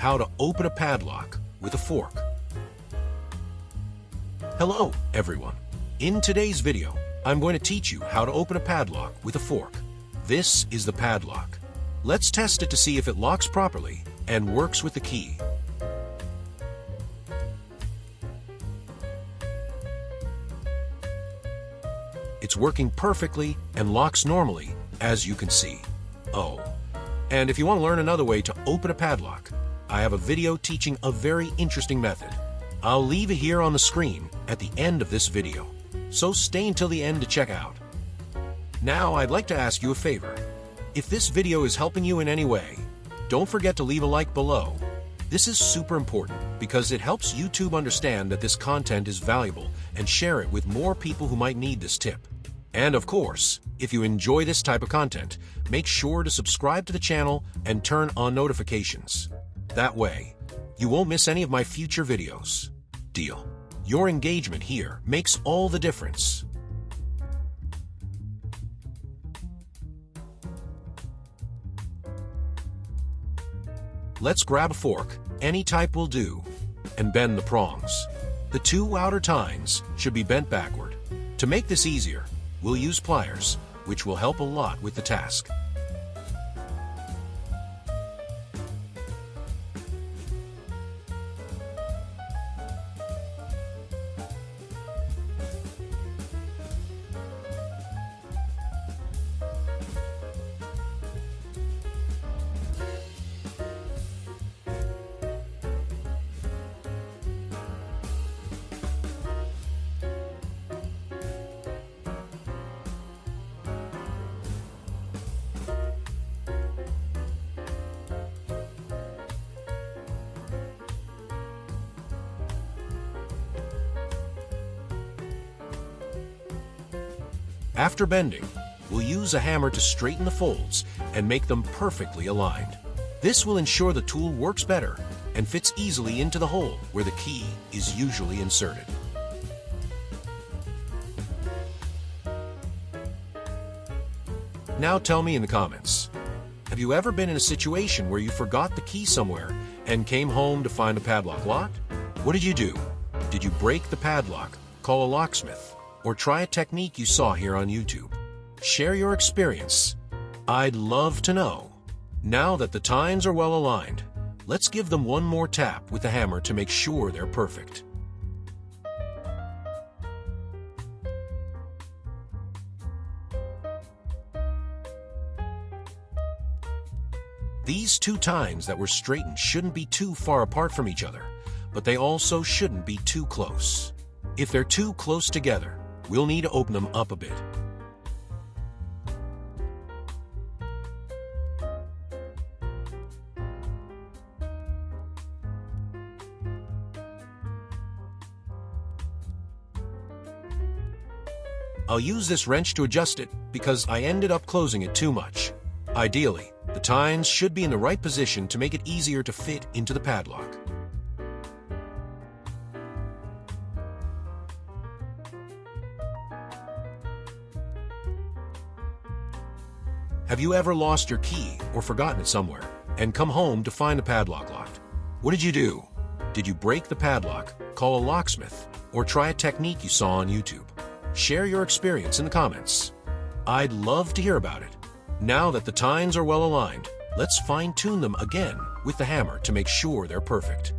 how to open a padlock with a fork. Hello, everyone. In today's video, I'm going to teach you how to open a padlock with a fork. This is the padlock. Let's test it to see if it locks properly and works with the key. It's working perfectly and locks normally, as you can see. Oh, and if you want to learn another way to open a padlock, I have a video teaching a very interesting method. I'll leave it here on the screen at the end of this video, so stay until the end to check out. Now I'd like to ask you a favor. If this video is helping you in any way, don't forget to leave a like below. This is super important because it helps YouTube understand that this content is valuable and share it with more people who might need this tip. And of course, if you enjoy this type of content, make sure to subscribe to the channel and turn on notifications. That way, you won't miss any of my future videos. Deal. Your engagement here makes all the difference. Let's grab a fork, any type will do, and bend the prongs. The two outer tines should be bent backward. To make this easier, we'll use pliers, which will help a lot with the task. After bending, we'll use a hammer to straighten the folds and make them perfectly aligned. This will ensure the tool works better and fits easily into the hole where the key is usually inserted. Now tell me in the comments, have you ever been in a situation where you forgot the key somewhere and came home to find the padlock locked? What did you do? Did you break the padlock, call a locksmith, or try a technique you saw here on YouTube? Share your experience. I'd love to know. Now that the tines are well aligned, let's give them one more tap with the hammer to make sure they're perfect. These two tines that were straightened shouldn't be too far apart from each other, but they also shouldn't be too close. If they're too close together, we'll need to open them up a bit. I'll use this wrench to adjust it because I ended up closing it too much. Ideally, the tines should be in the right position to make it easier to fit into the padlock. Have you ever lost your key or forgotten it somewhere and come home to find the padlock locked? What did you do? Did you break the padlock, call a locksmith, or try a technique you saw on YouTube? Share your experience in the comments. I'd love to hear about it. Now that the tines are well aligned, let's fine-tune them again with the hammer to make sure they're perfect.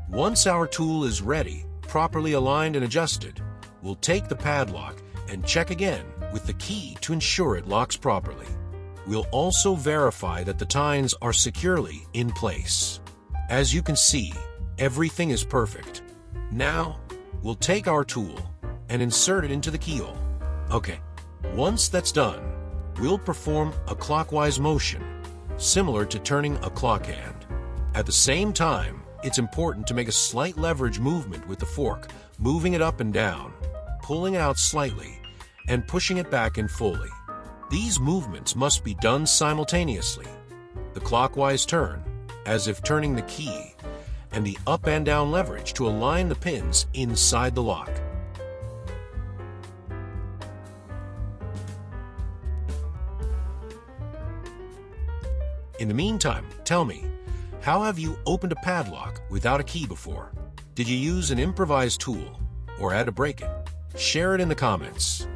Once our tool is ready, properly aligned and adjusted, we'll take the padlock and check again with the key to ensure it locks properly. We'll also verify that the tines are securely in place. As you can see, everything is perfect. Now, we'll take our tool and insert it into the keyhole. Okay, once that's done, we'll perform a clockwise motion, similar to turning a clock hand. At the same time, it's important to make a slight leverage movement with the fork, moving it up and down, pulling it out slightly, and pushing it back in fully. These movements must be done simultaneously. the clockwise turn, as if turning the key, and the up and down leverage to align the pins inside the lock. In the meantime, tell me, how have you opened a padlock without a key before? Did you use an improvised tool or had to break it? Share it in the comments.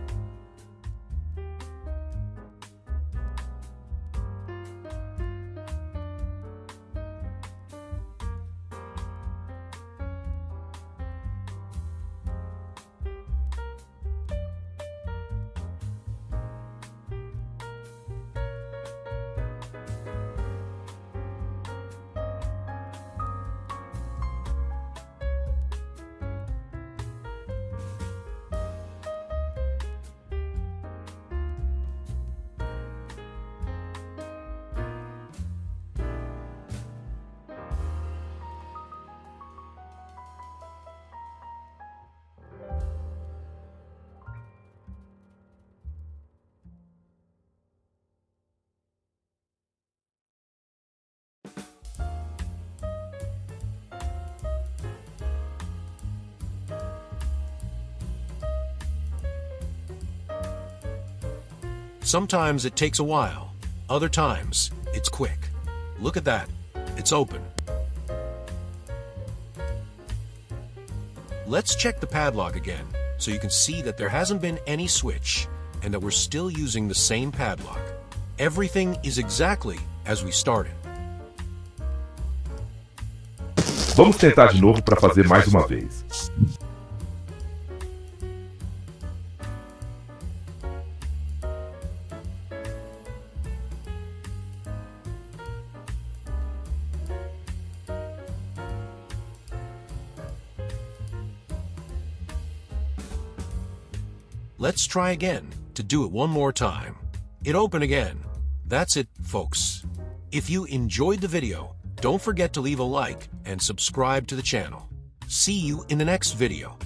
Sometimes it takes a while, other times it's quick. Look at that, it's open. Let's check the padlock again so you can see that there hasn't been any switch and that we're still using the same padlock. Everything is exactly as we started. Vamos tentar de novo para fazer mais uma vez. Let's try again to do it one more time. It opened again. That's it, folks. If you enjoyed the video, don't forget to leave a like and subscribe to the channel. See you in the next video.